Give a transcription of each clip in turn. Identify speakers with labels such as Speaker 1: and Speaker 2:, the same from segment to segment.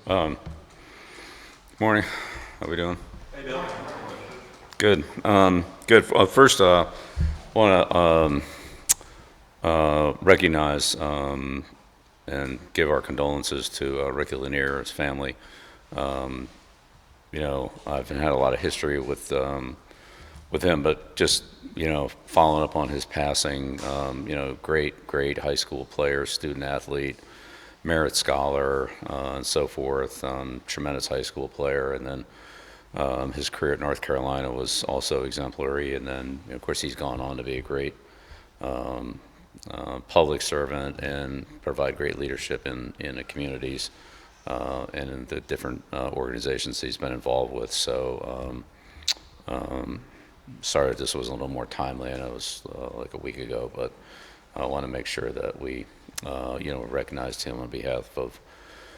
Speaker 1: Morning. How we doing?
Speaker 2: Hey, Bill.
Speaker 1: Good. Good. First, want to recognize and give our condolences to Ricky Laneir, his family. I've had a lot of history with him, but just following up on his passing. Great high school player, student athlete, merit scholar, and so forth. Tremendous high school player, and then his career at North Carolina was also exemplary. And then, of course, he's gone on to be a great public servant and provide great leadership in the communities and in the different organizations he's been involved with. So, sorry if this was a little more timely. I know it was like a week ago, but I want to make sure that we, recognized him on behalf of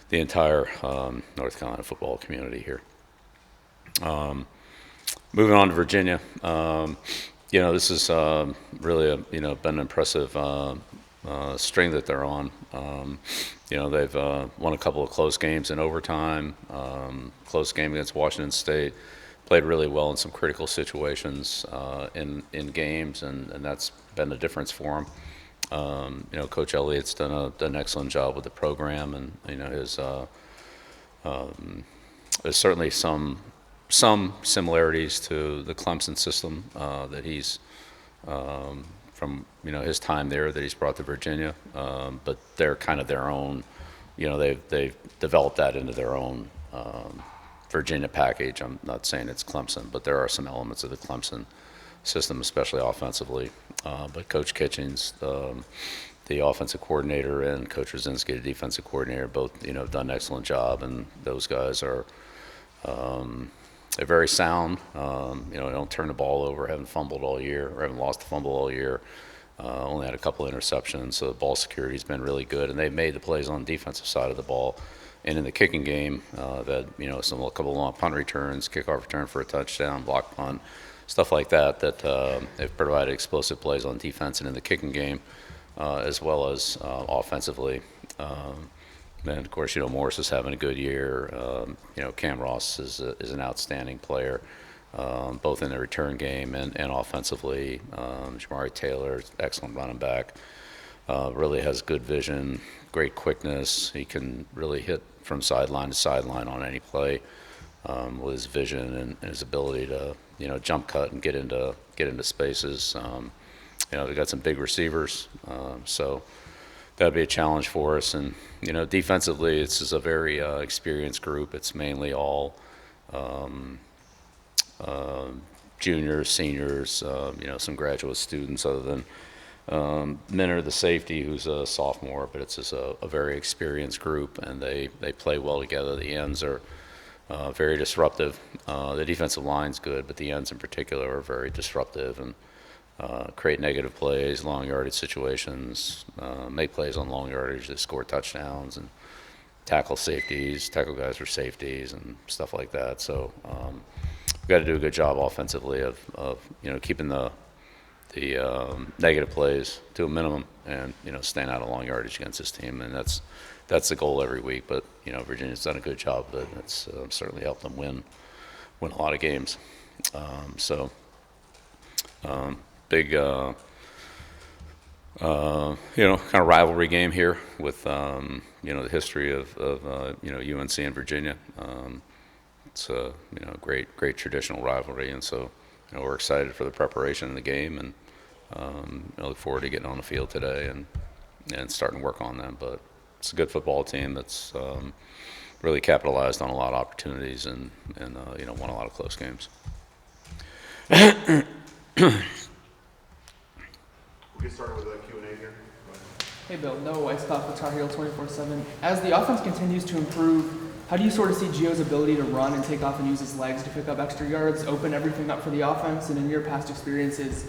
Speaker 1: the entire North Carolina football community here. Moving on to Virginia, this is really been an impressive string that they're on. They've won a couple of close games in overtime. Close game against Washington State. Played really well in some critical situations in games, and that's been the difference for them. Coach Elliott's done an excellent job with the program, and there's certainly some similarities to the Clemson system that he's from his time there that he's brought to Virginia, but they're kind of their own. They've developed that into their own Virginia package. I'm not saying it's Clemson, but there are some elements of the Clemson system, especially offensively. But Coach Kitchings, the offensive coordinator, and Coach Rosinski, the defensive coordinator, both have done an excellent job, and those guys are. They're very sound. They don't turn the ball over, haven't fumbled all year, or haven't lost a fumble all year. Only had a couple of interceptions, so the ball security's been really good, and they've made the plays on the defensive side of the ball. And in the kicking game, that a couple of long punt returns, kickoff return for a touchdown, block punt, stuff like that. They've provided explosive plays on defense and in the kicking game, as well as offensively. And of course, Morris is having a good year. Cam Ross is an outstanding player, both in the return game and offensively. Jamari Taylor, excellent running back, really has good vision, great quickness. He can really hit from sideline to sideline on any play with his vision and his ability to jump cut and get into spaces. They've got some big receivers, so that'd be a challenge for us. And defensively, this is a very experienced group. It's mainly all juniors, seniors, some graduate students, other than Minner, the safety, who's a sophomore. But it's just a very experienced group, and they play well together. The ends are very disruptive. The defensive line's good, but the ends in particular are very disruptive and create negative plays, long yardage situations, make plays on long yardage that score touchdowns, and tackle guys for safeties and stuff like that. So we've got to do a good job offensively of keeping the negative plays to a minimum, and staying out of long yardage against this team, and that's the goal every week. But Virginia's done a good job of it. It's certainly helped them win a lot of games. Big, kind of rivalry game here with, the history of UNC and Virginia. It's a, great traditional rivalry, and so, we're excited for the preparation in the game, and I look forward to getting on the field today and starting to work on them. But it's a good football team that's really capitalized on a lot of opportunities and won a lot of close games.
Speaker 2: We'll get started with the Q&A here.
Speaker 3: Hey Bill, Noah Weisskopf with Tar Heel 24/7. As the offense continues to improve, how do you sort of see Gio's ability to run and take off and use his legs to pick up extra yards, open everything up for the offense? And in your past experiences,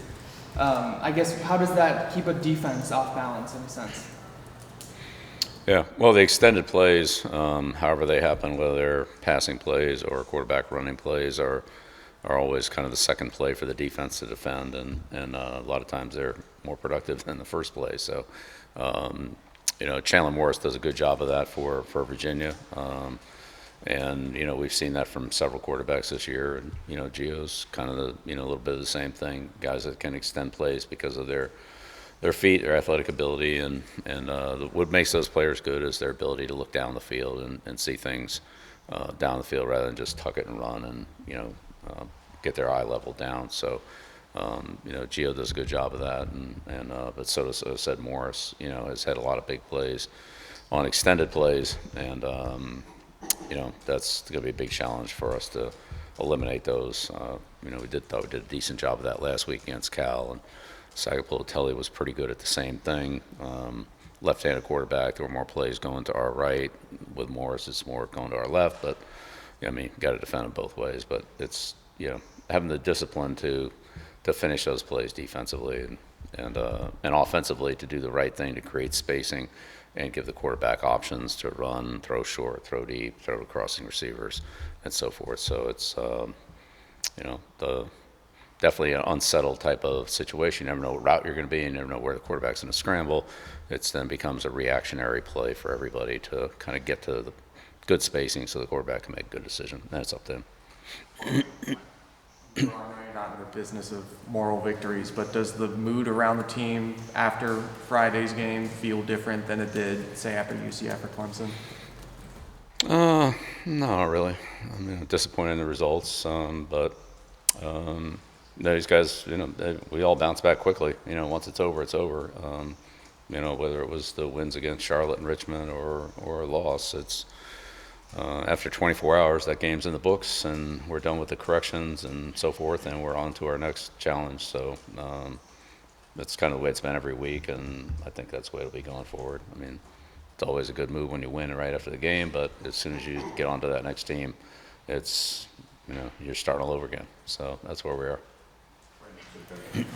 Speaker 3: I guess, how does that keep a defense off balance in a sense?
Speaker 1: Yeah, well, the extended plays, however they happen, whether they're passing plays or quarterback running plays, are always kind of the second play for the defense to defend, and a lot of times they're more productive than the first play. So, Chandler Morris does a good job of that for Virginia. And, we've seen that from several quarterbacks this year. And, Gio's kind of a little bit of the same thing. Guys that can extend plays because of their feet, their athletic ability. And what makes those players good is their ability to look down the field and see things down the field rather than just tuck it and run and, get their eye level down. So, Gio does a good job of that. But so does, said Morris, has had a lot of big plays on extended plays. And, that's going to be a big challenge for us to eliminate those. We thought we did a decent job of that last week against Cal, and Sagapolotelli was pretty good at the same thing. Left-handed quarterback, there were more plays going to our right. With Morris, it's more going to our left. But got to defend them both ways. But it's having the discipline to finish those plays defensively and offensively to do the right thing to create spacing and give the quarterback options to run, throw short, throw deep, throw to crossing receivers, and so forth. So it's, definitely an unsettled type of situation. You never know what route you're going to be. You never know where the quarterback's going to scramble. It then becomes a reactionary play for everybody to kind of get to the good spacing so the quarterback can make a good decision. And it's up to him.
Speaker 4: I know you're not in the business of moral victories, but does the mood around the team after Friday's game feel different than it did, say, after UCF or Clemson?
Speaker 1: No, not really. Disappointed in the results, but these guys, we all bounce back quickly. Once it's over, it's over. Whether it was the wins against Charlotte and Richmond or a loss, it's after 24 hours, that game's in the books, and we're done with the corrections and so forth, and we're on to our next challenge. So that's kind of the way it's been every week, and I think that's the way it'll be going forward. It's always a good move when you win right after the game, but as soon as you get onto that next team, it's, you're starting all over again. So that's where we are.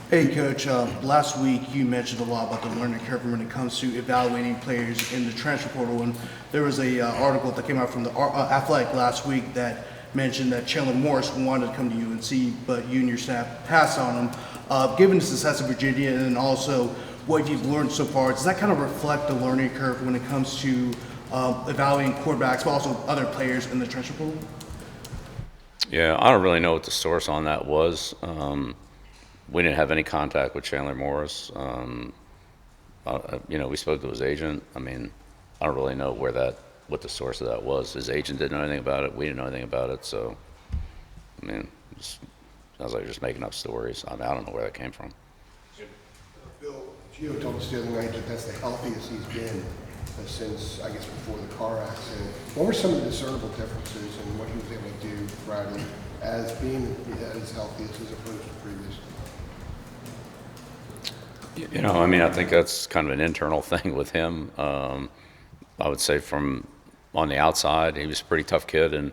Speaker 5: Hey, Coach. Last week you mentioned a lot about the learning curve when it comes to evaluating players in the transfer portal. And there was a article that came out from the Athletic last week that mentioned that Chandler Morris wanted to come to UNC, but you and your staff passed on him. Given the success of Virginia and also what you've learned so far, does that kind of reflect the learning curve when it comes to evaluating quarterbacks, but also other players in the transfer portal?
Speaker 1: Yeah, I don't really know what the source on that was. We didn't have any contact with Chandler Morris. We spoke to his agent. I don't really know what the source of that was. His agent didn't know anything about it. We didn't know anything about it. So, sounds like you're just making up stories. I don't know where that came from.
Speaker 6: Bill, Gio told us the other night that that's the healthiest he's been since, I guess, before the car accident. What were some of the discernible differences in what he was able to do Friday as being at his healthiest as opposed to previous?
Speaker 1: I think that's kind of an internal thing with him. I would say from on the outside, he was a pretty tough kid, and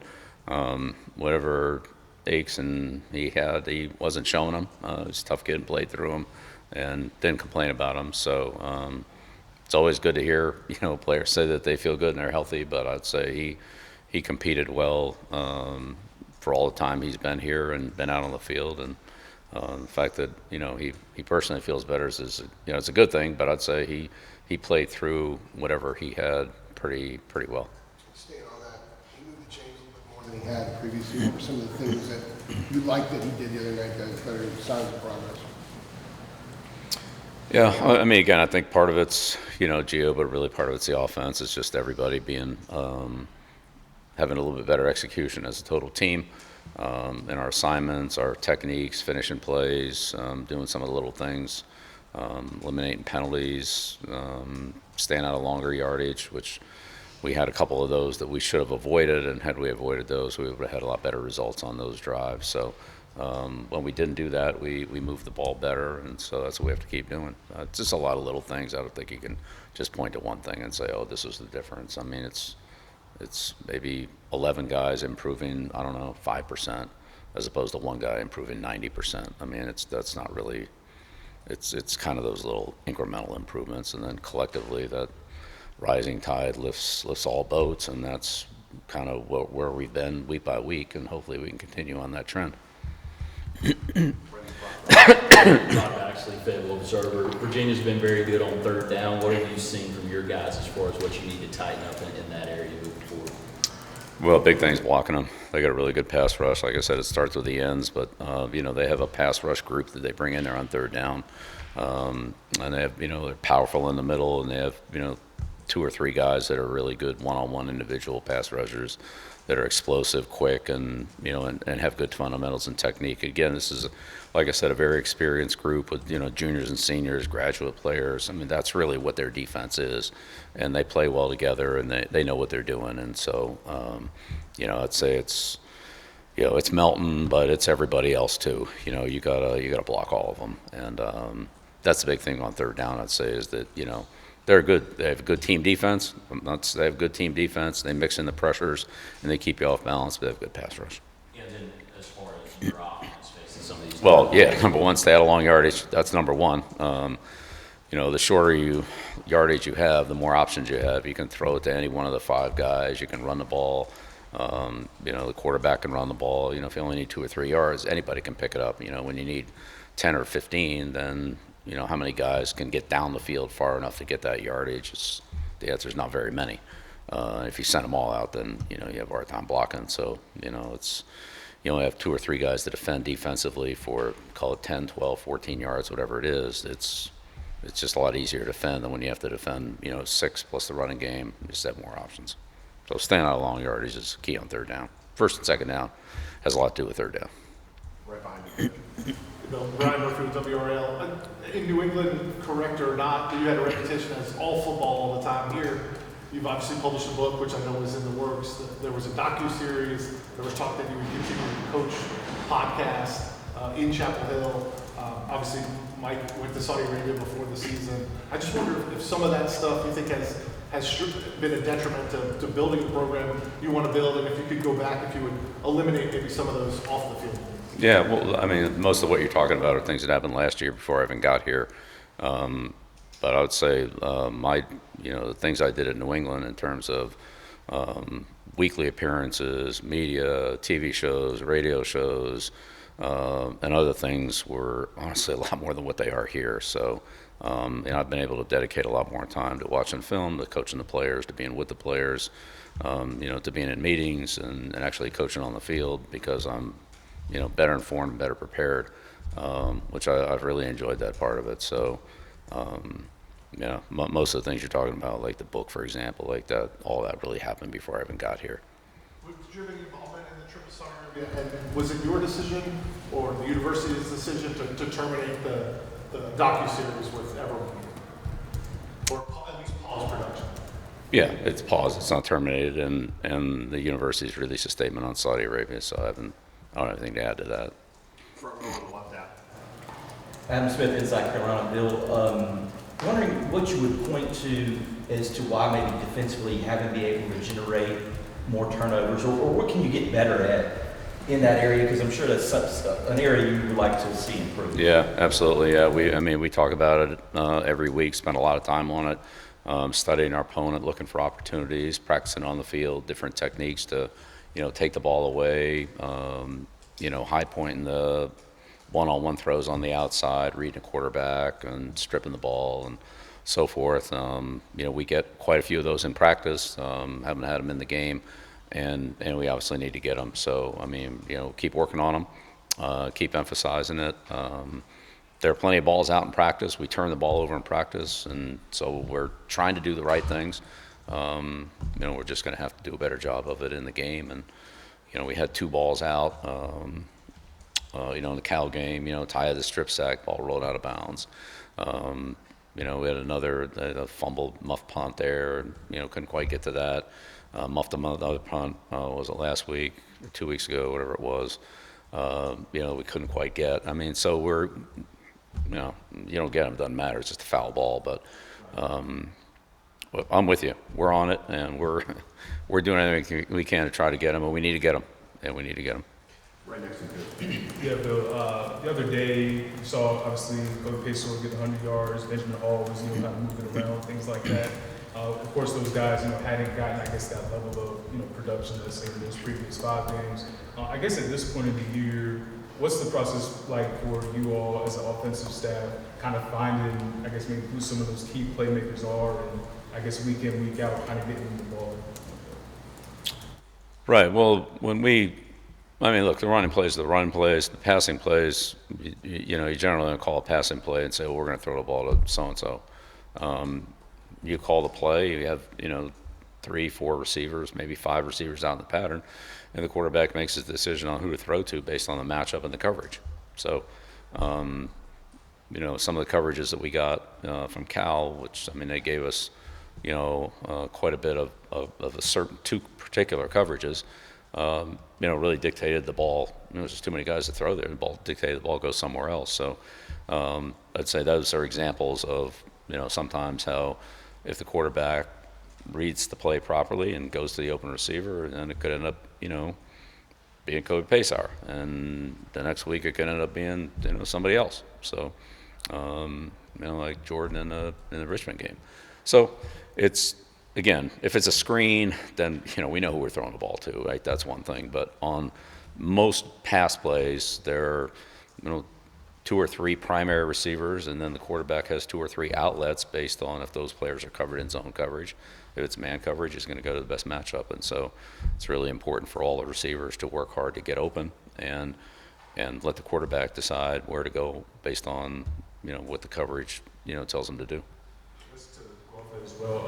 Speaker 1: whatever aches and he had, he wasn't showing them. He was a tough kid and played through them and didn't complain about them. So it's always good to hear, players say that they feel good and they're healthy, but I'd say he competed well for all the time he's been here and been out on the field. And the fact that he personally feels better is it's a good thing. But I'd say he played through whatever he had pretty well.
Speaker 6: Staying on that, he moved the chains a little bit more than he had previously. What were some of the things that you liked that he did the other night that are signs of progress?
Speaker 1: Yeah, again, I think part of it's Gio, but really part of it's the offense. It's just everybody being having a little bit better execution as a total team. In our assignments, our techniques, finishing plays, doing some of the little things, eliminating penalties, staying out of longer yardage, which we had a couple of those that we should have avoided, and had we avoided those, we would have had a lot better results on those drives. So when we didn't do that, we moved the ball better, and so that's what we have to keep doing. It's just a lot of little things. I don't think you can just point to one thing and say, oh, this was the difference. It's maybe 11 guys improving, 5%, as opposed to one guy improving 90%. That's not really. It's kind of those little incremental improvements, and then collectively that rising tide lifts all boats, and that's kind of where we've been week by week, and hopefully we can continue on that trend.
Speaker 7: Not actually Fayetteville Observer. Virginia's been very good on third down. What have you seen from your guys as far as what you need to tighten up in that area moving forward?
Speaker 1: Well, big thing's blocking them. They got a really good pass rush. Like I said, it starts with the ends, but they have a pass rush group that they bring in there on third down, and they have they're powerful in the middle, and they have 2 or 3 guys that are really good one-on-one individual pass rushers that are explosive, quick, and and have good fundamentals and technique. Again, this is, like I said, a very experienced group with juniors and seniors, graduate players. I mean, that's really what their defense is, and they play well together, and they know what they're doing. And so, I'd say it's it's Melton, but it's everybody else too. You gotta block all of them, and that's the big thing on third down. I'd say is that they're good. They have a good team defense. They have good team defense. They mix in the pressures, and they keep you off balance, but they have good pass rush.
Speaker 7: And then as far as your offense facing some of these.
Speaker 1: Well, yeah, number one, stay out of long yardage. That's number one. The shorter yardage you have, the more options you have. You can throw it to any one of the 5 guys. You can run the ball. The quarterback can run the ball. If you only need 2 or 3 yards, anybody can pick it up. When you need 10 or 15, then how many guys can get down the field far enough to get that yardage? The answer is not very many. If you send them all out, then you have a hard time blocking. So it's you only have 2 or 3 guys to defend defensively for, call it 10, 12, 14 yards, whatever it is. It's just a lot easier to defend than when you have to defend 6 plus the running game. You just have more options. So staying out of long yardage is key on third down. First and second down has a lot to do with third down.
Speaker 2: Right behind you.
Speaker 8: Bill, Brian Murphy with WRL. In New England, correct or not, you had a reputation as all football all the time. Here, you've obviously published a book, which I know is in the works. There was a docu-series. There was talk that you would continue to coach podcast in Chapel Hill. Obviously, Mike went to Saudi Arabia before the season. I just wonder if some of that stuff you think has been a detriment to building the program you want to build, and if you could go back, if you would eliminate maybe some of those off the field.
Speaker 1: Yeah, well, I mean, most of what you're talking about are things that happened last year before I even got here. But I would say the things I did in New England in terms of weekly appearances, media, TV shows, radio shows, and other things were honestly a lot more than what they are here. So, I've been able to dedicate a lot more time to watching film, to coaching the players, to being with the players, to being in meetings and actually coaching on the field because I'm better informed and better prepared, which I've really enjoyed that part of it. So, most of the things you're talking about, like the book, for example, like that, all that really happened before I even got here.
Speaker 8: Did you have any involvement in the trip to Saudi Arabia? And was it your decision or the university's decision to terminate the docu-series with everyone? Or at least pause production?
Speaker 1: Yeah, it's paused. It's not terminated, and the university's released a statement on Saudi Arabia, so I don't have anything to add to that.
Speaker 2: For a moment, want that.
Speaker 9: Adam Smith, Inside Carolina. Bill, wondering what you would point to as to why maybe defensively you haven't been able to generate more turnovers, or what can you get better at in that area? Because I'm sure that's an area you would like to see improve.
Speaker 1: Yeah, absolutely. Yeah, we talk about it every week. Spend a lot of time on it, studying our opponent, looking for opportunities, practicing on the field, different techniques to, take the ball away. High pointing the one-on-one throws on the outside, reading a quarterback, and stripping the ball, and so forth. We get quite a few of those in practice. Haven't had them in the game, and we obviously need to get them. So, keep working on them, keep emphasizing it. There are plenty of balls out in practice. We turn the ball over in practice, and so we're trying to do the right things. We're just going to have to do a better job of it in the game. And, we had 2 balls out, in the Cal game. Ty had the strip sack, ball rolled out of bounds. We had another fumbled muff punt there. Couldn't quite get to that. Muffed another punt, was it last week, or 2 weeks ago, whatever it was. We couldn't quite get. So we're, you don't get them, it doesn't matter. It's just a foul ball. But I'm with you. We're on it, and we're doing everything we can to try to get them, and we need to get them. And we need to get them.
Speaker 2: Right next to you.
Speaker 10: Yeah, Bill. The other day, you saw obviously Kobe Pace get 100 yards. Benjamin Hall was kind of moving around, things like that. Of course, those guys hadn't gotten, I guess, that level of production, let's say, in those previous 5 games. I guess at this point of the year, what's the process like for you all as an offensive staff, kind of finding, I guess, maybe who some of those key playmakers are, and I guess week in, week out, kind of getting them the ball?
Speaker 1: Right. Well, look, the running plays are the running plays, the passing plays, you generally don't call a passing play and say, well, we're going to throw the ball to so-and-so. You call the play, you have, 3, 4 receivers, maybe 5 receivers out in the pattern, and the quarterback makes his decision on who to throw to based on the matchup and the coverage. So, some of the coverages that we got from Cal, which, they gave us, quite a bit of a certain 2 particular coverages, really dictated the ball. There's just too many guys to throw there. The ball dictated the ball goes somewhere else. So I'd say those are examples of, sometimes how if the quarterback reads the play properly and goes to the open receiver, then it could end up, being Kobe Paysar. And the next week it could end up being, somebody else. So, like Jordan in the Richmond game. So it's, again, if it's a screen, then, we know who we're throwing the ball to, right? That's one thing. But on most pass plays, there are, 2 or 3 primary receivers, and then the quarterback has 2 or 3 outlets based on if those players are covered in zone coverage. If it's man coverage, he's going to go to the best matchup. And so it's really important for all the receivers to work hard to get open and let the quarterback decide where to go based on, what the coverage, tells him to do.
Speaker 10: Just to go off that as well,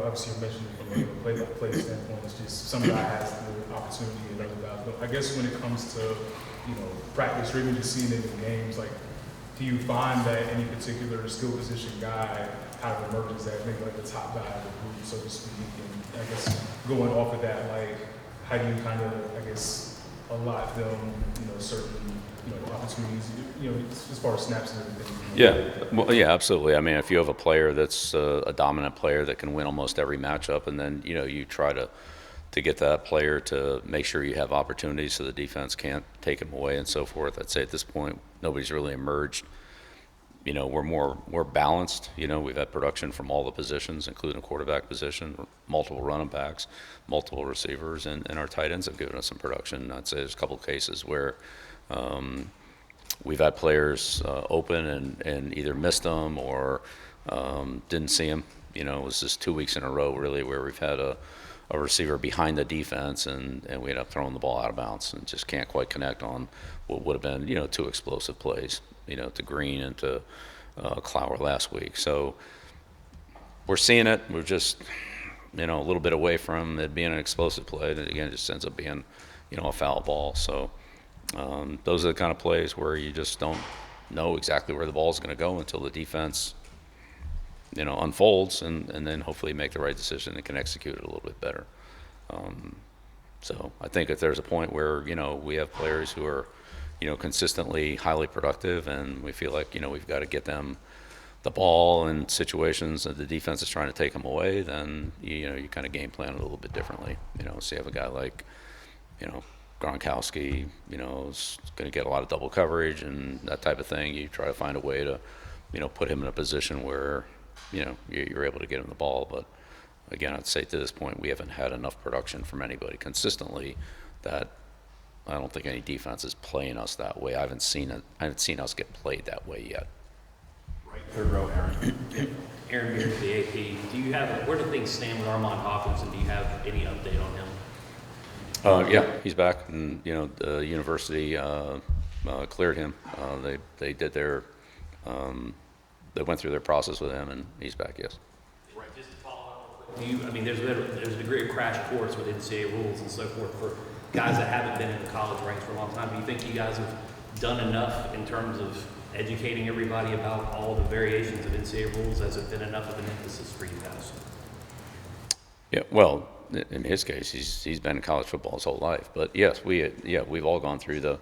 Speaker 10: obviously you mentioned from a play-by-play standpoint, it's just some guy has the opportunity and other guys don't. I guess when it comes to, practice or even just seeing it in games, like, do you find that any particular skill position guy kind of emerges as maybe like the top guy of the group, so to speak? And I guess going off of that, like, how do you kind of, allot them, certain, opportunities, as far as snaps and everything?
Speaker 1: Yeah, well, yeah, absolutely. If you have a player that's a dominant player that can win almost every matchup, and then, you try to get that player to make sure you have opportunities so the defense can't take him away and so forth. I'd say at this point, nobody's really emerged. We're balanced. We've had production from all the positions, including the quarterback position, multiple running backs, multiple receivers, and our tight ends have given us some production. I'd say there's a couple of cases where we've had players open and either missed them or didn't see them. It was just 2 weeks in a row, really, where we've had a receiver behind the defense, and we end up throwing the ball out of bounds and just can't quite connect on what would have been, 2 explosive plays, to Green and to Clower last week. So we're seeing it. We're just, a little bit away from it being an explosive play. And again, it just ends up being, a foul ball. So those are the kind of plays where you just don't know exactly where the ball is going to go until the defense unfolds, and then hopefully make the right decision and can execute it a little bit better. So I think if there's a point where, we have players who are, consistently highly productive, and we feel like, we've got to get them the ball in situations that the defense is trying to take them away, then, you kind of game plan it a little bit differently. So you have a guy like, Gronkowski, is going to get a lot of double coverage and that type of thing. You try to find a way to, put him in a position where, you're able to get him the ball. But again, I'd say to this point, we haven't had enough production from anybody consistently that I don't think any defense is playing us that way. I haven't seen us get played that way yet.
Speaker 2: Right, third row, Aaron.
Speaker 11: Aaron Beard, the AP. Where do things stand with Armand Hawkins, and do you have any update on him?
Speaker 1: Yeah, he's back, and the university cleared him. They did their they went through their process with him, and he's back. Yes.
Speaker 11: Right. Just to follow up real quick, there's a degree of crash course with NCAA rules and so forth for guys that haven't been in the college ranks for a long time. Do you think you guys have done enough in terms of educating everybody about all the variations of NCAA rules? Has it been enough of an emphasis for you guys?
Speaker 1: Yeah. Well, in his case, he's been in college football his whole life. But yes, we've all gone through the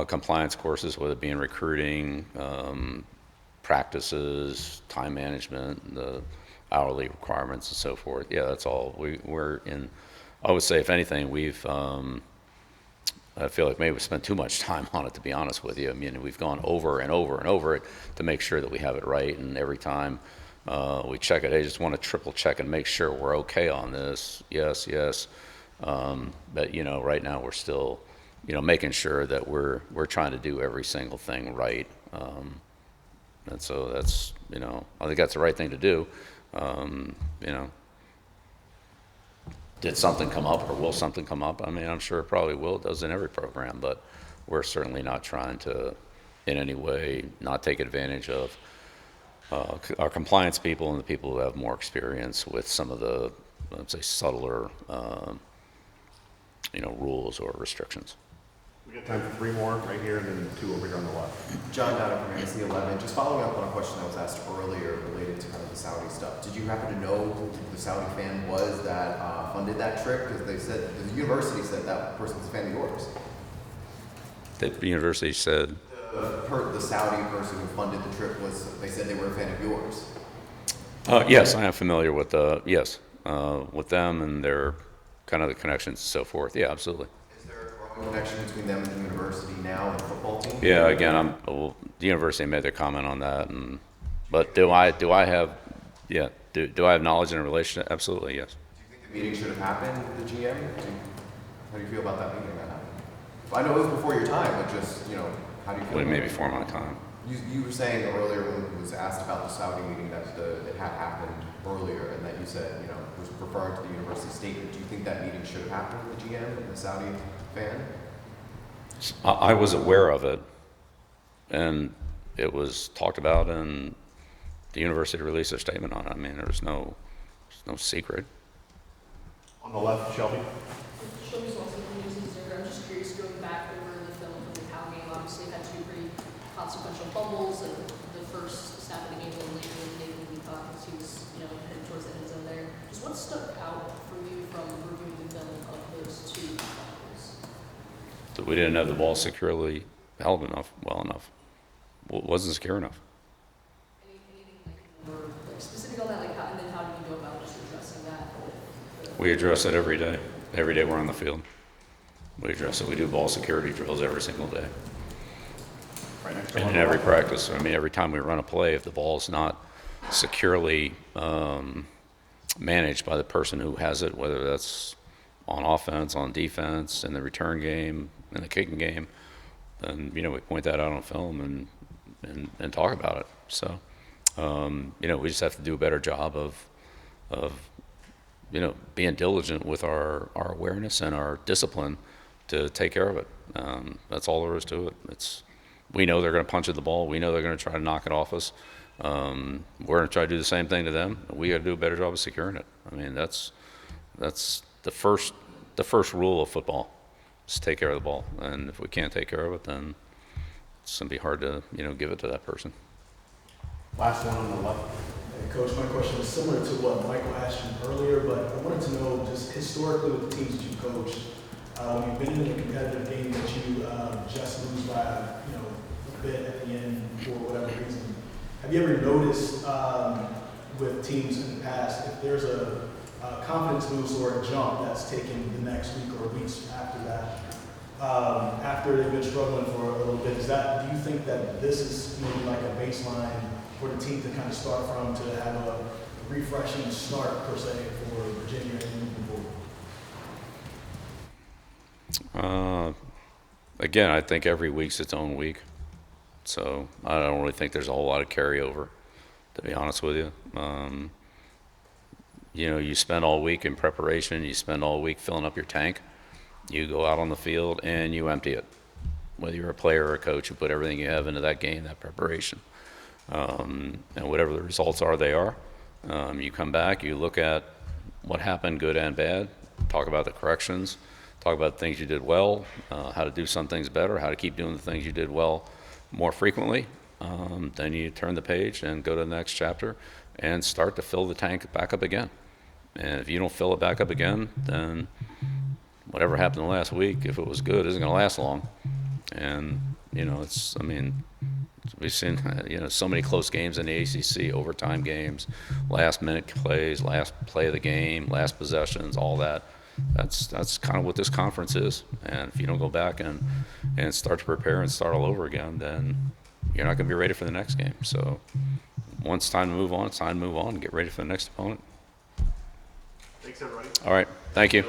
Speaker 1: compliance courses, whether it be in recruiting, practices, time management, the hourly requirements, and so forth. Yeah, that's all. We're in. I would say, if anything, I feel like maybe we spent too much time on it, to be honest with you. We've gone over and over and over it to make sure that we have it right, and every time we check it, I just want to triple check and make sure we're okay on this. Yes. But right now we're still, making sure that we're trying to do every single thing right. And so that's, I think that's the right thing to do. did something come up or will something come up? I mean, I'm sure it probably will. It does in every program, but we're certainly not trying to in any way not take advantage of our compliance people and the people who have more experience with some of the, let's say, subtler, rules or restrictions.
Speaker 2: We got time for 3 more right here and then 2 over here on the left.
Speaker 12: John Dowd from NCAA 11. Just following up on a question that was asked earlier related to kind of the Saudi stuff. Did you happen to know who the Saudi fan was that funded that trip? Because they said, the university said that person was a fan of yours.
Speaker 1: The university said,
Speaker 12: The Saudi person who funded the trip they said they were a fan of yours.
Speaker 1: yes, I am familiar with with them and their kind of the connections and so forth. Yeah, absolutely.
Speaker 12: Is there a growing connection between them and the university now and the football team?
Speaker 1: Yeah, again, the university made their comment on that, but do I have knowledge in a relationship? Absolutely, yes.
Speaker 12: Do you think the meeting should have happened with the GM? How do you feel about that meeting that happened? I know it was before your time, but just, how do you feel?
Speaker 1: Well, maybe before my time.
Speaker 12: You were saying earlier when it was asked about the Saudi meeting that it had happened earlier and that you said, was referring to the university statement. Do you think that meeting should have happened with the GM and the Saudi fan?
Speaker 1: I was aware of it, and it was talked about, and the university released a statement on it. I mean, there's no secret.
Speaker 2: On the left, Shelby.
Speaker 13: Shelby's also from News and Zero. I'm just curious, going back over the film from the Cal game, obviously had 2 pretty consequential fumbles, and the first snap of the game was late in the caught because he was, headed towards the end zone there. Just what stuck out for you from reviewing the film of those 2 fumbles?
Speaker 1: That we didn't have the ball securely held well enough. Wasn't secure enough.
Speaker 13: Anything more specific on that, and then how do you go about just addressing that?
Speaker 1: We address it every day. Every day we're on the field. We address it. We do ball security drills every single day.
Speaker 2: Right next to
Speaker 1: And
Speaker 2: him
Speaker 1: in
Speaker 2: on the
Speaker 1: every
Speaker 2: left.
Speaker 1: practice. I mean, every time we run a play, if the ball's not securely managed by the person who has it, whether that's on offense, on defense, in the return game, in the kicking game, then, we point that out on film and talk about it. So, we just have to do a better job of being diligent with our awareness and our discipline to take care of it. That's all there is to it. We know they're going to punch at the ball. We know they're going to try to knock it off us. We're going to try to do the same thing to them. We got to do a better job of securing it. I mean, that's the first rule of football is take care of the ball. And if we can't take care of it, then it's going to be hard to give it to that person.
Speaker 2: Last one on the left.
Speaker 14: Hey, Coach, my question is similar to what Michael asked you earlier, but I wanted to know, just historically with the teams that you coached, when you've been in a competitive game that you just lose by a bit at the end for whatever reason, have you ever noticed with teams in the past if there's a confidence boost or a jump that's taken the next week or weeks after that, after they've been struggling for a little bit? Do you think that this is maybe like a baseline for the team to kind of start from, to have a refreshing start, per se, for Virginia and moving forward?
Speaker 1: Again, I think every week's its own week. So I don't really think there's a whole lot of carryover, to be honest with you. You spend all week in preparation. You spend all week filling up your tank. You go out on the field and you empty it. Whether you're a player or a coach, you put everything you have into that game, that preparation. And whatever the results are, they are. You come back, you look at what happened, good and bad, talk about the corrections, talk about things you did well, how to do some things better, how to keep doing the things you did well more frequently. Then you turn the page and go to the next chapter and start to fill the tank back up again. And if you don't fill it back up again, then whatever happened last week, if it was good, isn't going to last long. And, we've seen, so many close games in the ACC, overtime games, last-minute plays, last play of the game, last possessions, all that. That's kind of what this conference is. And if you don't go back and start to prepare and start all over again, then you're not going to be ready for the next game. So once it's time to move on, it's time to move on and get ready for the next opponent.
Speaker 2: Thanks, everybody.
Speaker 1: All right. Thank you.